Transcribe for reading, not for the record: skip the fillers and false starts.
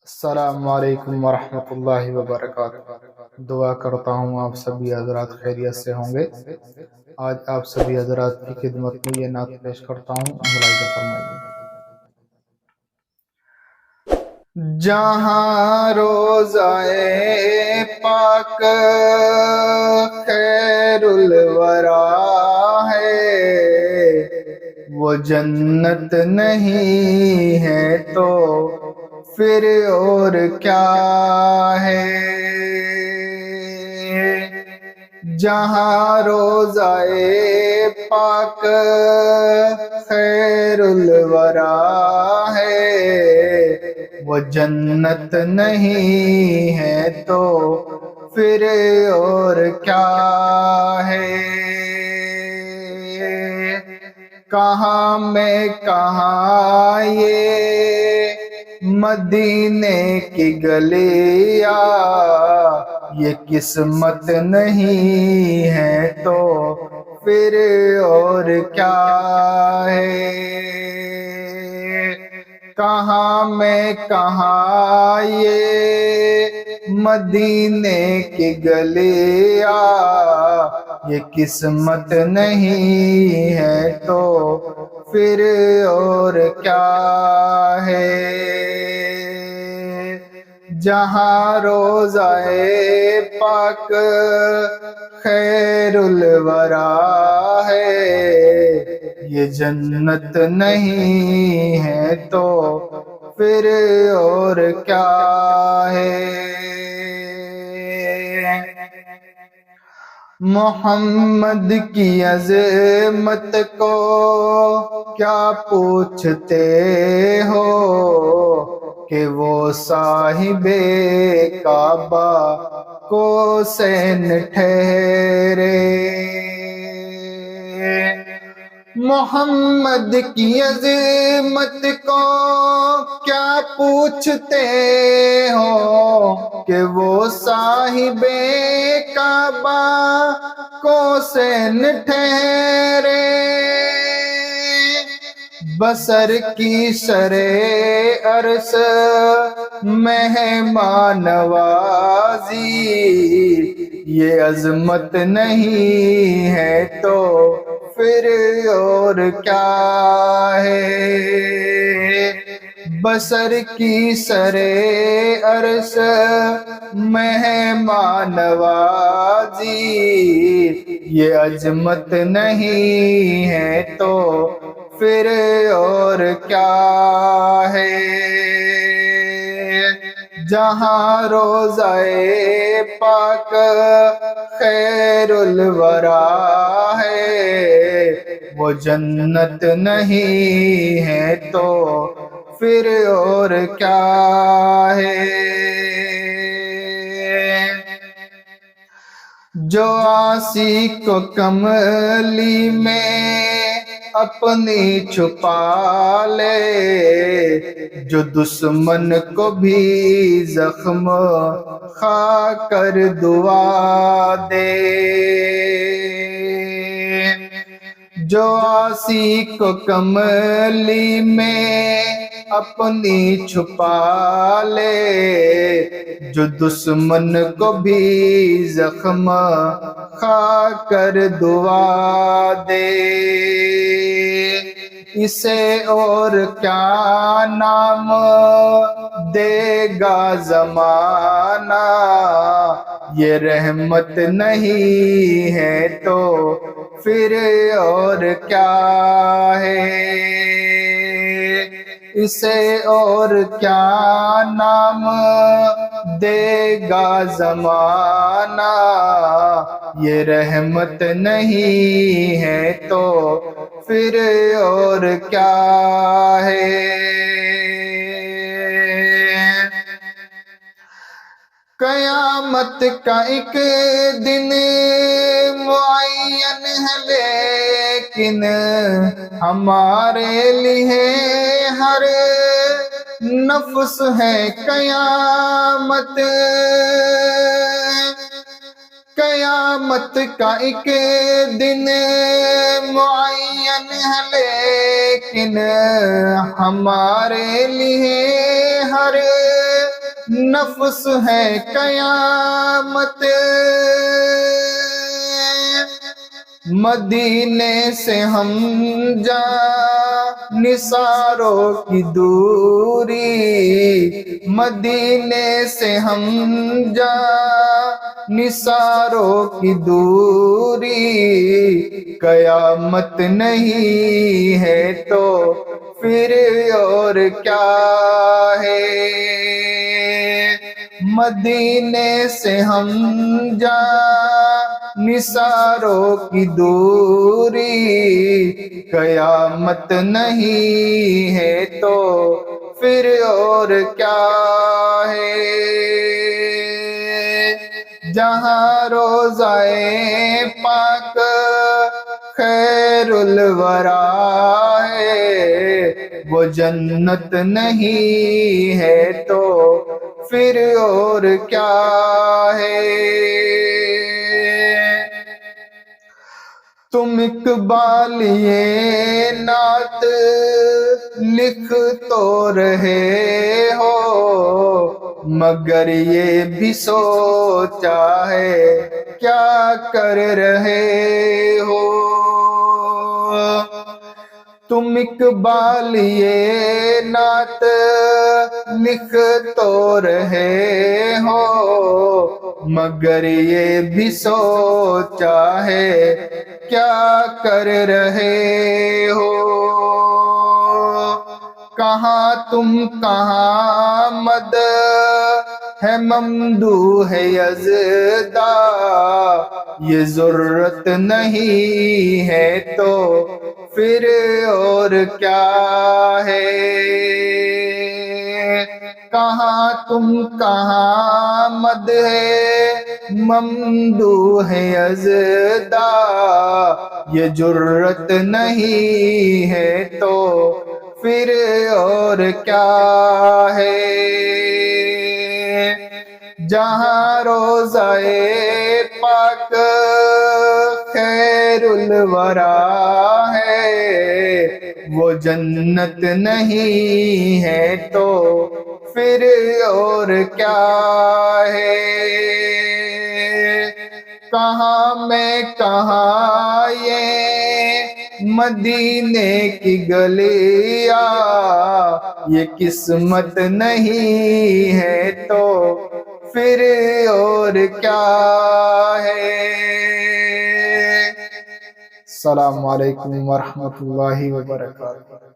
السلام علیکم ورحمۃ اللہ وبرکاتہ۔ دعا کرتا ہوں آپ سبھی حضرات خیریت سے ہوں گے۔ آج آپ سبھی حضرات کی خدمت میں یہ نعت پیش کرتا ہوں، ملاحظہ فرمائیے۔ جہاں روضہ پاک خیر الورا ہے، وہ جنت نہیں ہے تو پھر اور کیا ہے۔ جہاں روضہ پاک خیر الورا ہے، وہ جنت نہیں ہے تو پھر اور کیا ہے۔ کہاں میں کہاں یہ مدینے کی گلیاں، یہ قسمت نہیں ہے تو پھر اور کیا ہے۔ کہاں میں کہاں یہ مدینے کی گلیاں، یہ قسمت نہیں ہے تو پھر اور کیا ہے۔ جہاں روضہ پاک خیر الورا ہے، یہ جنت نہیں ہے تو پھر اور کیا ہے۔ محمد کی عظمت کو کیا پوچھتے ہو، کہ وہ صاحب کعبہ کوسین ٹھہرے۔ محمد کی عظمت کو کیا پوچھتے ہو، کہ وہ صاحب کعبہ کوسین ٹھہرے۔ بصر کی شرع عرش مہمان نوازی، یہ عظمت نہیں ہے تو پھر اور کیا ہے۔ بصر کی شرع عرش مہمان نوازی، یہ عظمت نہیں ہے تو پھر اور کیا ہے۔ جہاں روضہ پاک خیر الورا ہے، وہ جنت نہیں ہے تو پھر اور کیا ہے۔ جو عاصی کو کملی میں اپنی چھپا لے، جو دشمن کو بھی زخم کھا کر دعا دے۔ جو عاصی کو کملی میں اپنی چھپا لے، جو دشمن کو بھی زخم کھا کر دعا دے، اسے اور کیا نام دے گا زمانہ، یہ رحمت نہیں ہے تو پھر اور کیا ہے۔ اسے اور کیا نام دے گا زمانہ، یہ رحمت نہیں ہے تو پھر اور کیا ہے۔ قیامت کا ایک دن معین ہے، لیکن ہمارے لیے ہر نفس ہے قیامت۔ قیامت کا ایک دن معین ہے، لیکن ہمارے لیے ہر نفس ہے قیامت مدینے سے ہم جا نثاروں کی دوری مدینے سے ہم جا نثاروں کی دوری قیامت نہیں ہے تو پھر اور کیا ہے مدینے سے ہم جا نثاروں کی دوری قیامت نہیں ہے تو پھر اور کیا ہے جہاں روضہ پاک خیر الورا ہے وہ جنت نہیں ہے تو پھر اور کیا ہے تم اقبال یہ نعت لکھ تو رہے ہو مگر یہ بھی سوچا ہے کیا کر رہے ہو تم اقبال یہ نعت لکھ تو رہے ہو مگر یہ بھی سوچا ہے کیا کر رہے ہو کہاں تم کہاں مد ہے ممدوح یزداں یہ ضرورت نہیں ہے تو پھر اور کیا ہے کہاں تم کہاں مد ہے ممدوح یزداں یہ جرت نہیں ہے تو پھر اور کیا ہے جہاں روضہ پاک خیر الورا ہے وہ جنت نہیں ہے تو پھر اور کیا ہے کہاں میں کہاں یہ مدینے کی گلیاں یہ قسمت نہیں ہے تو پھر اور کیا ہے السلام علیکم ورحمۃ اللہ وبرکاتہ